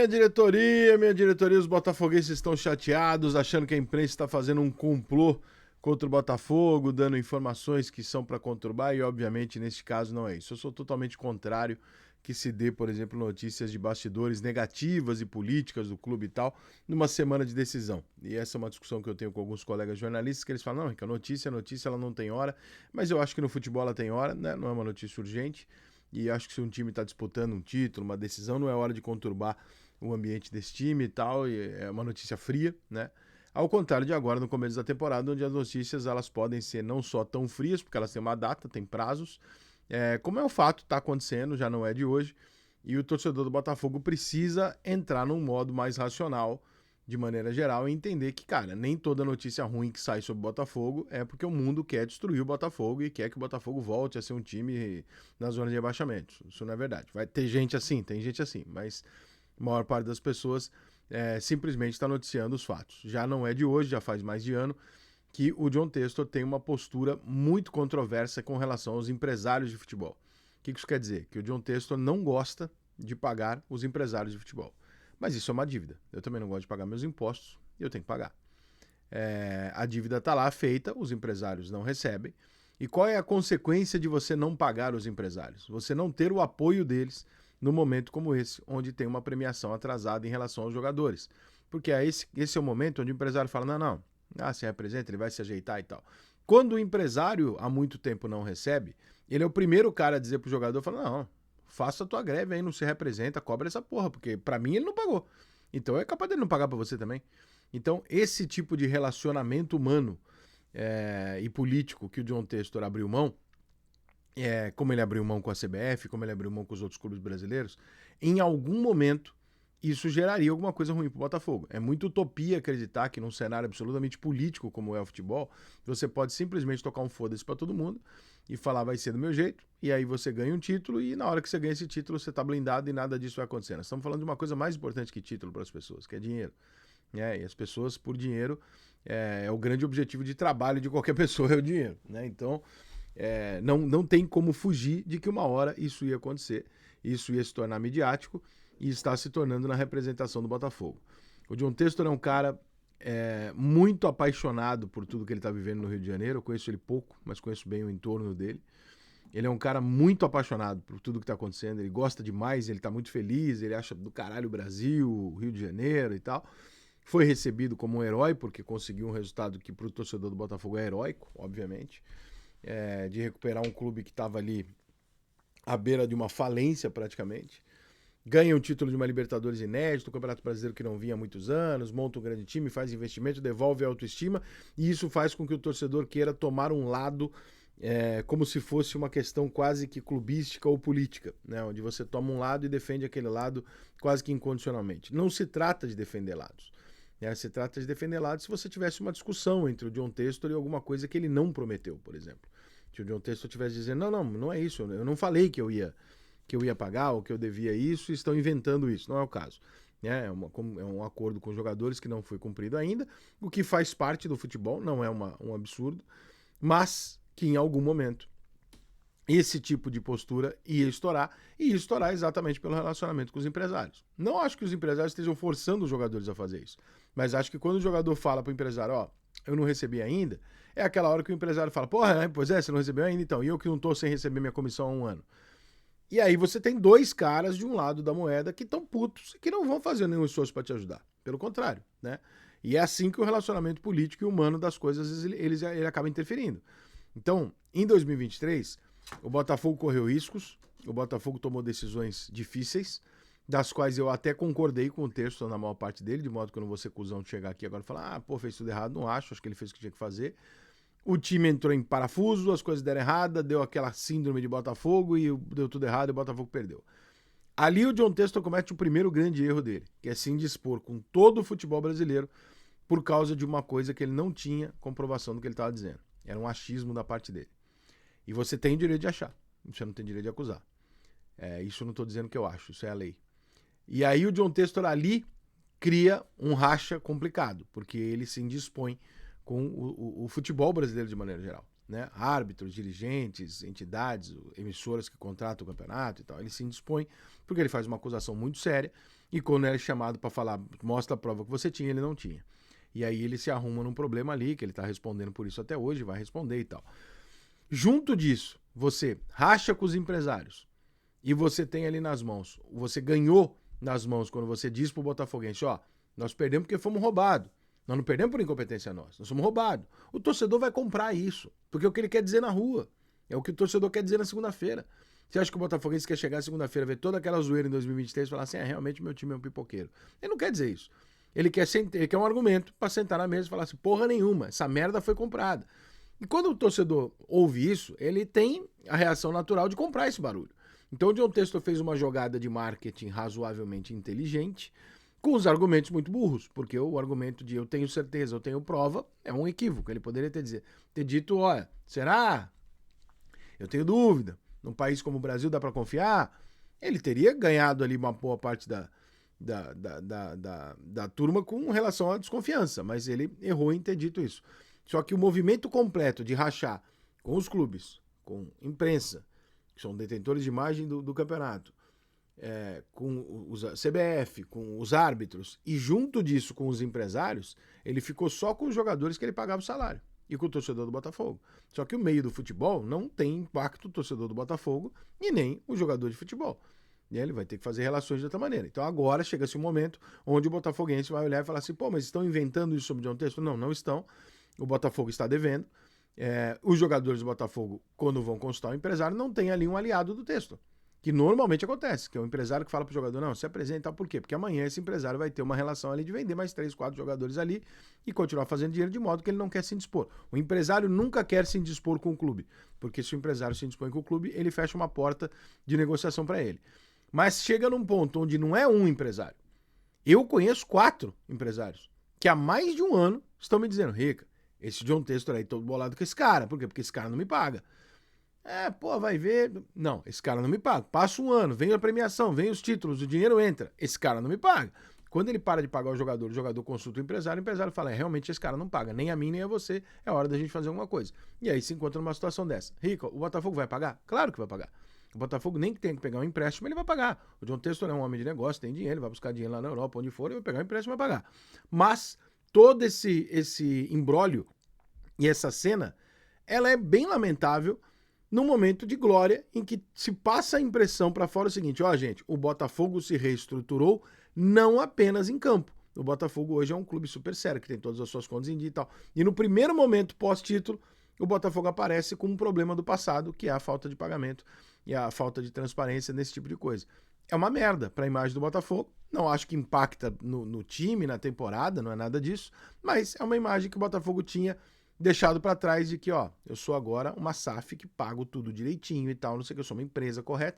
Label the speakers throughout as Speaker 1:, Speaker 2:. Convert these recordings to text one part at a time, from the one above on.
Speaker 1: minha diretoria, os botafoguenses estão chateados, achando que a imprensa está fazendo um complô contra o Botafogo, dando informações que são para conturbar, e obviamente neste caso não é isso. Eu sou totalmente contrário que se dê, por exemplo, notícias de bastidores negativas e políticas do clube e tal, numa semana de decisão. E essa é uma discussão que eu tenho com alguns colegas jornalistas, que eles falam, não, Rica, notícia ela não tem hora, mas eu acho que no futebol ela tem hora, né? Não é uma notícia urgente, e acho que se um time está disputando um título, uma decisão, não é hora de conturbar o ambiente desse time e tal, e é uma notícia fria, né? Ao contrário de agora, no começo da temporada, onde as notícias elas podem ser não só tão frias, porque elas têm uma data, têm prazos, como é o fato, está acontecendo, já não é de hoje, e o torcedor do Botafogo precisa entrar num modo mais racional, de maneira geral, e entender que, cara, nem toda notícia ruim que sai sobre o Botafogo é porque o mundo quer destruir o Botafogo e quer que o Botafogo volte a ser um time na zona de rebaixamento. Isso não é verdade. Vai ter gente assim, mas a maior parte das pessoas simplesmente está noticiando os fatos. Já não é de hoje, já faz mais de ano, que o John Textor tem uma postura muito controversa com relação aos empresários de futebol. O que isso quer dizer? Que o John Textor não gosta de pagar os empresários de futebol. Mas isso é uma dívida. Eu também não gosto de pagar meus impostos e eu tenho que pagar. A dívida está lá feita, os empresários não recebem. E qual é a consequência de você não pagar os empresários? Você não ter o apoio deles no momento como esse, onde tem uma premiação atrasada em relação aos jogadores. Porque esse é o momento onde o empresário fala, não, se representa, ele vai se ajeitar e tal. Quando o empresário há muito tempo não recebe, ele é o primeiro cara a dizer pro jogador, não, faça a tua greve aí, não se representa, cobra essa porra, porque pra mim ele não pagou. Então é capaz dele não pagar pra você também. Então esse tipo de relacionamento humano e político que o John Textor abriu mão, como ele abriu mão com a CBF, como ele abriu mão com os outros clubes brasileiros, em algum momento isso geraria alguma coisa ruim pro Botafogo. É muito utopia acreditar que num cenário absolutamente político como é o futebol, você pode simplesmente tocar um foda-se pra todo mundo e falar vai ser do meu jeito, e aí você ganha um título e na hora que você ganha esse título você tá blindado e nada disso vai acontecer. Nós estamos falando de uma coisa mais importante que título para as pessoas, que é dinheiro. E as pessoas, por dinheiro, é o grande objetivo de trabalho de qualquer pessoa, é o dinheiro. Né? Então, não tem como fugir de que uma hora isso ia acontecer, isso ia se tornar midiático e está se tornando na representação do Botafogo. O John Textor é um cara muito apaixonado por tudo que ele está vivendo no Rio de Janeiro. Eu conheço ele pouco, mas conheço bem o entorno dele. Ele é um cara muito apaixonado por tudo que está acontecendo, ele gosta demais, ele está muito feliz, ele acha do caralho o Brasil, o Rio de Janeiro e tal. Foi recebido como um herói, porque conseguiu um resultado que para o torcedor do Botafogo é heróico, obviamente, de recuperar um clube que estava ali à beira de uma falência praticamente. Ganha um título de uma Libertadores inédito, o Campeonato Brasileiro que não vinha há muitos anos, monta um grande time, faz investimento, devolve a autoestima, e isso faz com que o torcedor queira tomar um lado como se fosse uma questão quase que clubística ou política, né? Onde você toma um lado e defende aquele lado quase que incondicionalmente. Não se trata de defender lados. Se trata de defender lados se você tivesse uma discussão entre o John Textor e alguma coisa que ele não prometeu, por exemplo. Se o John Textor estivesse dizendo, não é isso, eu não falei que eu ia pagar ou que eu devia isso, estão inventando isso. Não é o caso. É um acordo com os jogadores que não foi cumprido ainda, o que faz parte do futebol, não é um absurdo, mas que em algum momento esse tipo de postura ia estourar, e ia estourar exatamente pelo relacionamento com os empresários. Não acho que os empresários estejam forçando os jogadores a fazer isso, mas acho que quando o jogador fala para o empresário, eu não recebi ainda, é aquela hora que o empresário fala, pois você não recebeu ainda então, e eu que não tô sem receber minha comissão há um ano. E aí você tem dois caras de um lado da moeda que estão putos e que não vão fazer nenhum esforço para te ajudar. Pelo contrário, né? E é assim que o relacionamento político e humano das coisas, ele acaba interferindo. Então, em 2023, o Botafogo correu riscos, o Botafogo tomou decisões difíceis, das quais eu até concordei com o texto na maior parte dele, de modo que eu não vou ser cuzão de chegar aqui agora e falar, fez tudo errado, não acho que ele fez o que tinha que fazer. O time entrou em parafuso, as coisas deram errada, deu aquela síndrome de Botafogo e deu tudo errado e o Botafogo perdeu. Ali o John Textor comete o primeiro grande erro dele, que é se indispor com todo o futebol brasileiro por causa de uma coisa que ele não tinha comprovação do que ele estava dizendo. Era um achismo da parte dele. E você tem direito de achar, você não tem direito de acusar. Isso eu não estou dizendo que eu acho, isso é a lei. E aí o John Textor ali cria um racha complicado, porque ele se indispõe com o futebol brasileiro de maneira geral. Né? Árbitros, dirigentes, entidades, emissoras que contratam o campeonato e tal. Ele se indispõe porque ele faz uma acusação muito séria e quando ele é chamado para falar, mostra a prova que você tinha, ele não tinha. E aí ele se arruma num problema ali, que ele tá respondendo por isso até hoje, vai responder e tal. Junto disso, você racha com os empresários e você tem ali nas mãos, você ganhou nas mãos quando você diz pro botafoguense, ó, nós perdemos porque fomos roubados. Nós não perdemos por incompetência nossa, nós somos roubados. O torcedor vai comprar isso, porque é o que ele quer dizer na rua, é o que o torcedor quer dizer na segunda-feira. Você acha que o botafoguense quer chegar segunda-feira, ver toda aquela zoeira em 2023 e falar assim, realmente meu time é um pipoqueiro. Ele não quer dizer isso. Ele quer um argumento para sentar na mesa e falar assim, porra nenhuma, essa merda foi comprada. E quando o torcedor ouve isso, ele tem a reação natural de comprar esse barulho. Então o John Textor fez uma jogada de marketing razoavelmente inteligente, com os argumentos muito burros, porque o argumento de eu tenho certeza, eu tenho prova, é um equívoco. Ele poderia ter dito, olha, será? Eu tenho dúvida. Num país como o Brasil dá para confiar? Ele teria ganhado ali uma boa parte da turma com relação à desconfiança, mas ele errou em ter dito isso. Só que o movimento completo de rachar com os clubes, com imprensa, que são detentores de imagem do campeonato, com os CBF, com os árbitros, e junto disso com os empresários, ele ficou só com os jogadores que ele pagava o salário e com o torcedor do Botafogo. Só que o meio do futebol não tem impacto o torcedor do Botafogo e nem o jogador de futebol. E aí ele vai ter que fazer relações de outra maneira. Então agora chega-se um momento onde o botafoguense vai olhar e falar assim, pô, mas estão inventando isso sobre o John Textor? Não, não estão. O Botafogo está devendo. Os jogadores do Botafogo, quando vão consultar o empresário, não tem ali um aliado do Textor. Que normalmente acontece, que é o empresário que fala pro jogador, não, se apresenta, por quê? Porque amanhã esse empresário vai ter uma relação ali de vender mais 3, 4 jogadores ali e continuar fazendo dinheiro de modo que ele não quer se indispor. O empresário nunca quer se indispor com o clube, porque se o empresário se indispõe com o clube, ele fecha uma porta de negociação para ele. Mas chega num ponto onde não é um empresário. Eu conheço 4 empresários que há mais de um ano estão me dizendo, Rica, esse John Textor aí, tô bolado com esse cara. Por quê? Porque esse cara não me paga. Vai ver. Não, esse cara não me paga. Passa um ano, vem a premiação, vem os títulos, o dinheiro entra. Esse cara não me paga. Quando ele para de pagar o jogador consulta o empresário fala, realmente esse cara não paga, nem a mim, nem a você, é hora da gente fazer alguma coisa. E aí se encontra numa situação dessa. Rico, o Botafogo vai pagar? Claro que vai pagar. O Botafogo nem tem que pegar um empréstimo, ele vai pagar. O John Textor é um homem de negócio, tem dinheiro, ele vai buscar dinheiro lá na Europa, onde for, ele vai pegar um empréstimo e vai pagar. Mas todo esse imbróglio e essa cena, ela é bem lamentável num momento de glória em que se passa a impressão para fora o seguinte, gente, o Botafogo se reestruturou não apenas em campo. O Botafogo hoje é um clube super sério, que tem todas as suas contas em dia e tal. E no primeiro momento pós-título, o Botafogo aparece com um problema do passado, que é a falta de pagamento e a falta de transparência nesse tipo de coisa. É uma merda para a imagem do Botafogo. Não acho que impacta no time, na temporada, não é nada disso. Mas é uma imagem que o Botafogo tinha deixado para trás de que, eu sou agora uma SAF que pago tudo direitinho e tal, não sei o que, eu sou uma empresa correta.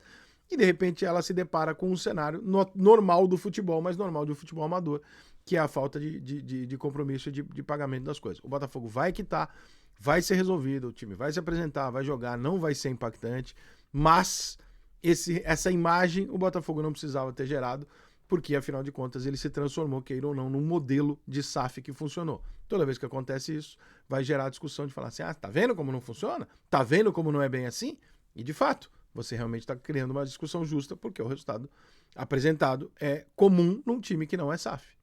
Speaker 1: E de repente ela se depara com um cenário normal do futebol, mas normal de um futebol amador, que é a falta de compromisso e de pagamento das coisas. O Botafogo vai quitar, vai ser resolvido, o time vai se apresentar, vai jogar, não vai ser impactante, mas essa imagem o Botafogo não precisava ter gerado, porque afinal de contas ele se transformou, queira ou não, num modelo de SAF que funcionou. Toda vez que acontece isso, vai gerar a discussão de falar assim, tá vendo como não funciona? Tá vendo como não é bem assim? E de fato, você realmente está criando uma discussão justa, porque o resultado apresentado é comum num time que não é SAF.